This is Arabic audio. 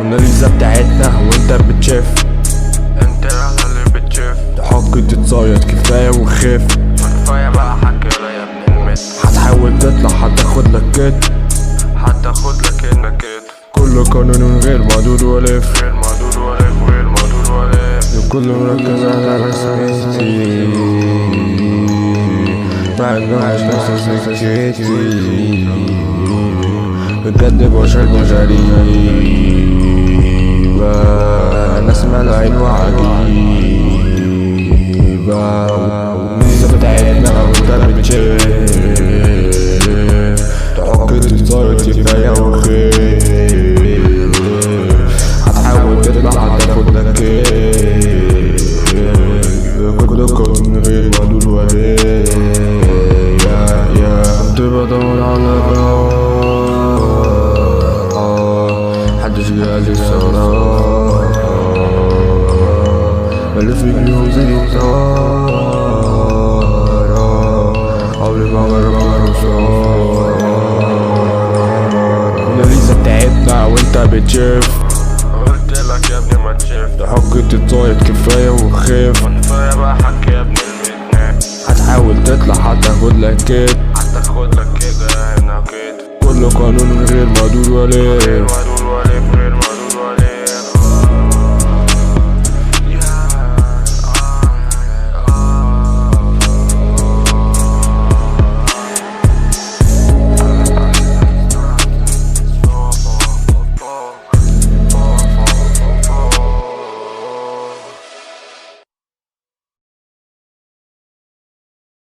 الموناليزا بتاعتنا وانت بتشاف، انت اللي بتشوف تحق تتصيد كفاية وخاف. كفاية بقى حكي يا ابن المت، هتحاول تطلع هتاخد لك كتف، هتاخد لك النكت. كله قانون غير معدود ولف، غير معدود ولف، غير معدود ولف. كله مركز على رسميتي، بعد ما عاش نفس سكتي، بجد بشر غريبة، الناس مالعين وعجيبة، الميزة بتاعتنا وانت بتشاف، تحك تتصيد كفاية وخير، هتحاول تطلع هتاخد لك كيف، كله قانون غير معدود ولف. كنت بدور على محدش جالي الصراحة، بلف بيهم زي الطارة، عمري ما أجرب الموناليزا بتاعتنا وانت بتشاف، قلت لك يا ابني ما تشوف، تحق تتصيد كفاية وخاف. كفاية بقى حكي يا ابن المت، هتحاول تطلع هتاخد لك كتف، هتاخد لك كده هنا كده. كله قانون غير معدود ولف.